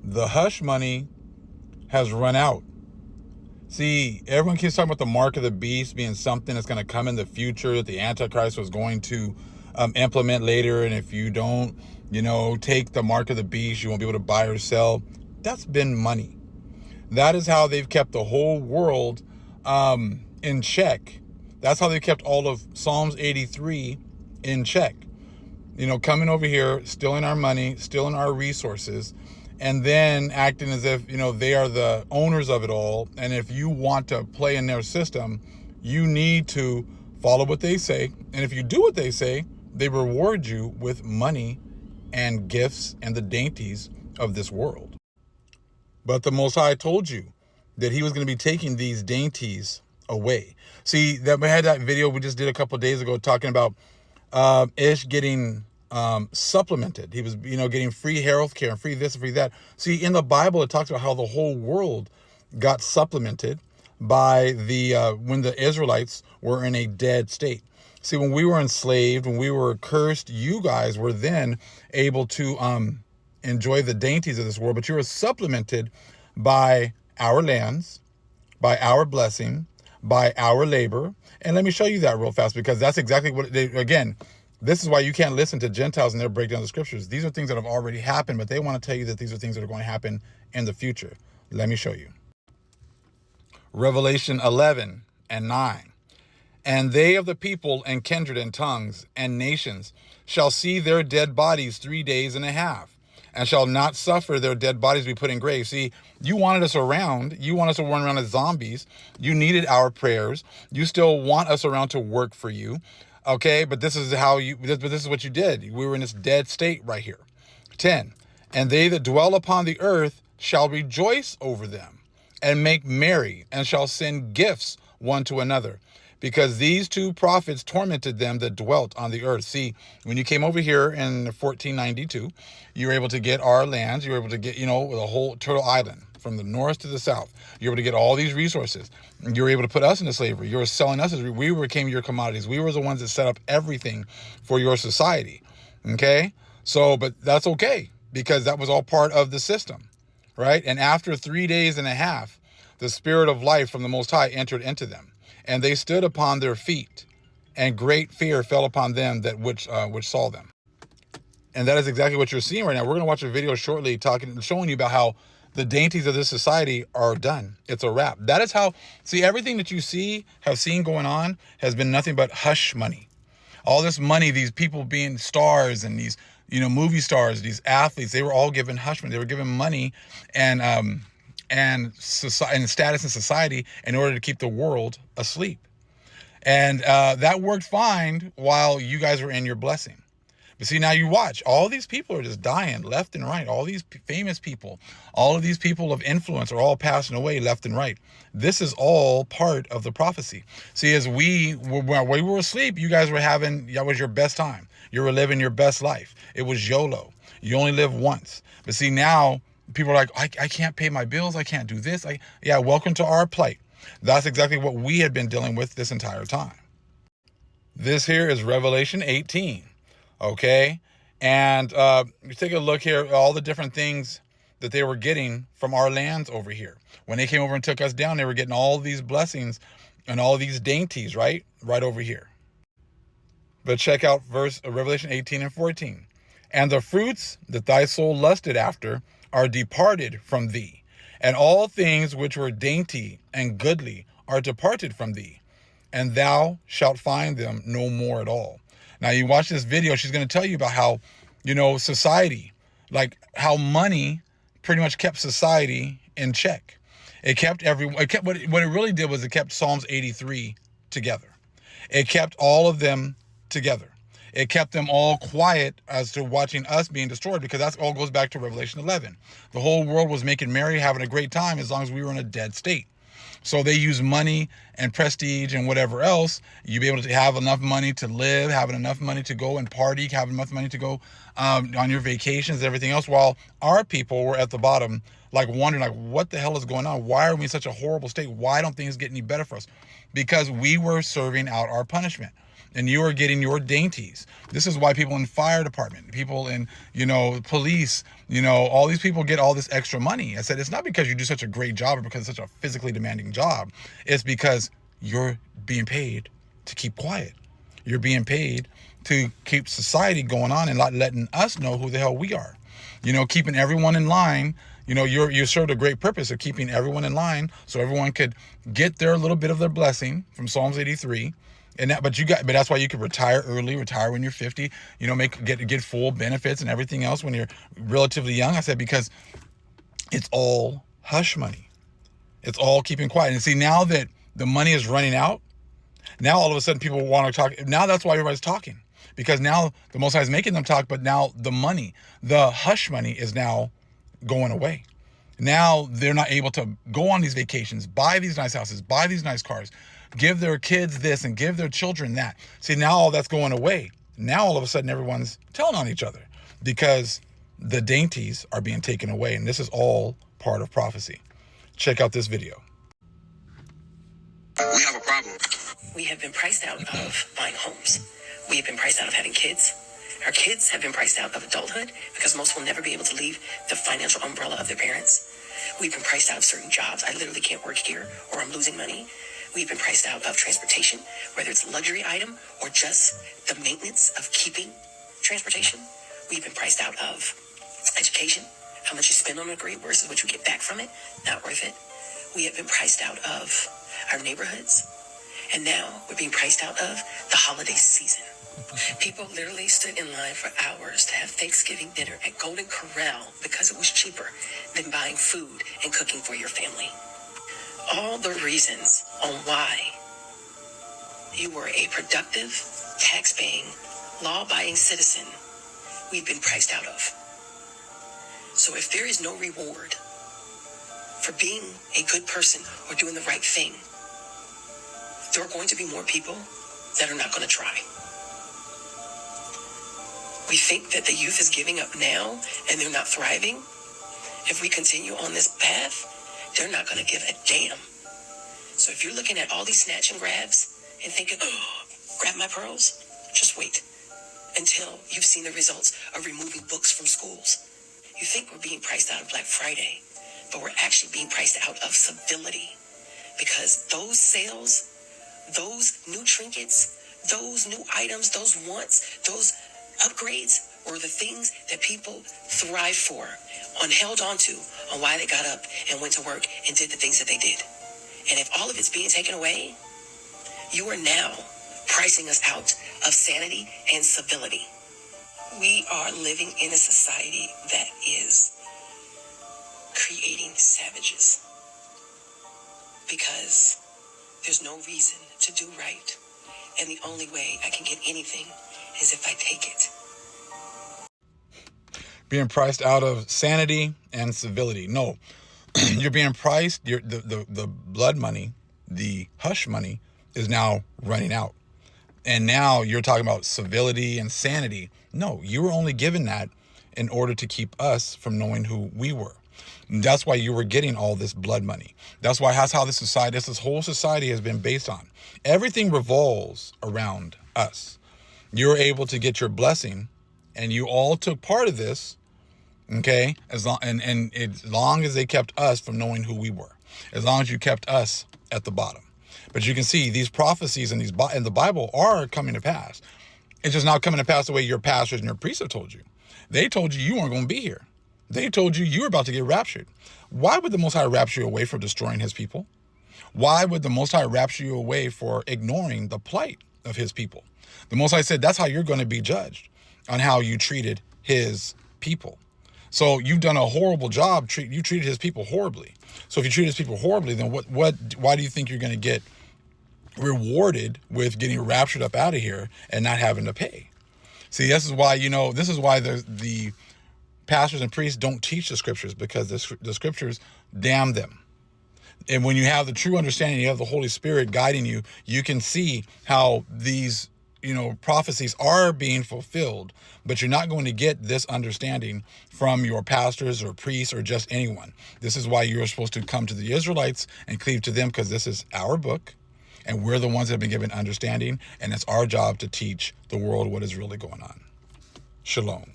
The hush money has run out. See, everyone keeps talking about the mark of the beast being something that's going to come in the future that the Antichrist was going to implement later. And if you don't, take the mark of the beast, you won't be able to buy or sell. That's been money. That is how they've kept the whole world in check. That's how they kept all of Psalms 83 in check. Coming over here, stealing our money, stealing our resources, and then acting as if, they are the owners of it all. And if you want to play in their system, you need to follow what they say. And if you do what they say, they reward you with money and gifts and the dainties of this world. But the Most High told you that he was going to be taking these dainties away. See, that we had that video we just did a couple of days ago talking about Ish getting supplemented. He was, getting free health care and free this and free that. See, in the Bible, it talks about how the whole world got supplemented by when the Israelites were in a dead state. See, when we were enslaved, when we were cursed, you guys were then able to enjoy the dainties of this world, but you were supplemented by our lands, by our blessing, by our labor. And let me show you that real fast, because that's exactly what this is why you can't listen to Gentiles and their breakdown of the scriptures. These are things that have already happened, but they want to tell you that these are things that are going to happen in the future. Let me show you. Revelation 11 and 9. And they of the people and kindred and tongues and nations shall see their dead bodies 3 days and a half, and shall not suffer their dead bodies to be put in graves. See, you wanted us around. You want us to run around as zombies. You needed our prayers. You still want us around to work for you. Okay, but this is what you did. We were in this dead state right here. 10. And they that dwell upon the earth shall rejoice over them, and make merry, and shall send gifts one to another, because these two prophets tormented them that dwelt on the earth. See, when you came over here in 1492, you were able to get our lands. You were able to get, the whole Turtle Island from the north to the south. You were able to get all these resources. You were able to put us into slavery. You were selling us as we became your commodities. We were the ones that set up everything for your society. Okay? So, but that's okay, because that was all part of the system, right? And after 3 days and a half, the spirit of life from the Most High entered into them, and they stood upon their feet, and great fear fell upon them that which saw them. And that is exactly what you're seeing right now. We're going to watch a video shortly showing you about how the dainties of this society are done. It's a wrap. That is how, see, everything that you have seen going on has been nothing but hush money. All this money, these people being stars and these, movie stars, these athletes, they were all given hush money. They were given money and status in society in order to keep the world asleep. And that worked fine while you guys were in your blessing. But see, now you watch, all these people are just dying left and right. All these famous people, all of these people of influence are all passing away left and right. This is all part of the prophecy. See, as we were asleep, you guys were that was your best time. You were living your best life. It was YOLO. You only live once. But see, now people are like, I can't pay my bills. I can't do this. Welcome to our plight. That's exactly what we had been dealing with this entire time. This here is Revelation 18. Okay, and you take a look here, all the different things that they were getting from our lands over here. When they came over and took us down, they were getting all these blessings and all these dainties, right over here. But check out Revelation 18 and 14. And the fruits that thy soul lusted after are departed from thee, and all things which were dainty and goodly are departed from thee, and thou shalt find them no more at all. Now, you watch this video, she's going to tell you about how, society, like how money pretty much kept society in check. What it really did was it kept Psalms 83 together. It kept all of them together. It kept them all quiet as to watching us being destroyed, because that all goes back to Revelation 11. The whole world was making merry, having a great time, as long as we were in a dead state. So they use money and prestige and whatever else. You'll be able to have enough money to live, having enough money to go and party, having enough money to go on your vacations, everything else, while our people were at the bottom, like wondering, like, what the hell is going on? Why are we in such a horrible state? Why don't things get any better for us? Because we were serving out our punishment. and you are getting your dainties. This is why people in fire department, people in, police, all these people get all this extra money. I said, it's not because you do such a great job or because it's such a physically demanding job. It's because you're being paid to keep quiet. You're being paid to keep society going on and not letting us know who the hell we are. Keeping everyone in line. You served a great purpose of keeping everyone in line so everyone could get their little bit of their blessing from Psalms 83. But that's why you could retire early, retire when you're 50, get full benefits and everything else when you're relatively young. I said, because it's all hush money. It's all keeping quiet. And see, now that the money is running out, now all of a sudden people want to talk. Now that's why everybody's talking, because now the Most High is making them talk, but now the money, the hush money, is now going away. Now they're not able to go on these vacations, buy these nice houses, buy these nice cars, give their kids this and give their children that. See, now all that's going away. Now all of a sudden everyone's telling on each other because the dainties are being taken away. And this is all part of prophecy. Check out this video. We have a problem. We have been priced out of buying homes. We have been priced out of having kids. Our kids have been priced out of adulthood because most will never be able to leave the financial umbrella of their parents. We've been priced out of certain jobs. I literally can't work here or I'm losing money. We've been priced out of transportation, whether it's a luxury item or just the maintenance of keeping transportation. We've been priced out of education, how much you spend on a degree versus what you get back from it, not worth it. We have been priced out of our neighborhoods, and now we're being priced out of the holiday season. People literally stood in line for hours to have Thanksgiving dinner at Golden Corral because it was cheaper than buying food and cooking for your family. All the reasons on why you were a productive, tax-paying, law-abiding citizen, we've been priced out of. So if there is no reward for being a good person or doing the right thing, there are going to be more people that are not going to try. We think that the youth is giving up now and they're not thriving. If we continue on this path, they're not going to give a damn. So if you're looking at all these snatch and grabs and thinking, oh, grab my pearls, just wait until you've seen the results of removing books from schools. You think we're being priced out of Black Friday, but we're actually being priced out of civility, because those sales, those new trinkets, those new items, those wants, those upgrades were the things that people thrive for and held on to on why they got up and went to work and did the things that they did. And if all of it's being taken away, you are now pricing us out of sanity and civility. We are living in a society that is creating savages because there's no reason to do right. And the only way I can get anything is if I take it. Being priced out of sanity and civility. No, you're being priced. The blood money, the hush money is now running out. And now you're talking about civility and sanity. No, you were only given that in order to keep us from knowing who we were. And that's why you were getting all this blood money. That's how this whole society has been based on. Everything revolves around us. You're able to get your blessing, and you all took part of this, okay? As long as they kept us from knowing who we were, as long as you kept us at the bottom. But you can see these prophecies in the Bible are coming to pass. It's just not coming to pass the way your pastors and your priests have told you. They told you weren't going to be here. They told you were about to get raptured. Why would the Most High rapture you away for destroying his people? Why would the Most High rapture you away for ignoring the plight of his people? The Most High said that's how you're going to be judged, on how you treated his people. So you've done a horrible job. You treated his people horribly. So if you treat his people horribly, then why do you think you're going to get rewarded with getting raptured up out of here and not having to pay? See, this is why the pastors and priests don't teach the scriptures, because the scriptures damn them. And when you have the true understanding, you have the Holy Spirit guiding you, you can see how these prophecies are being fulfilled, but you're not going to get this understanding from your pastors or priests or just anyone. This is why you're supposed to come to the Israelites and cleave to them, because this is our book. And we're the ones that have been given understanding, and it's our job to teach the world what is really going on. Shalom.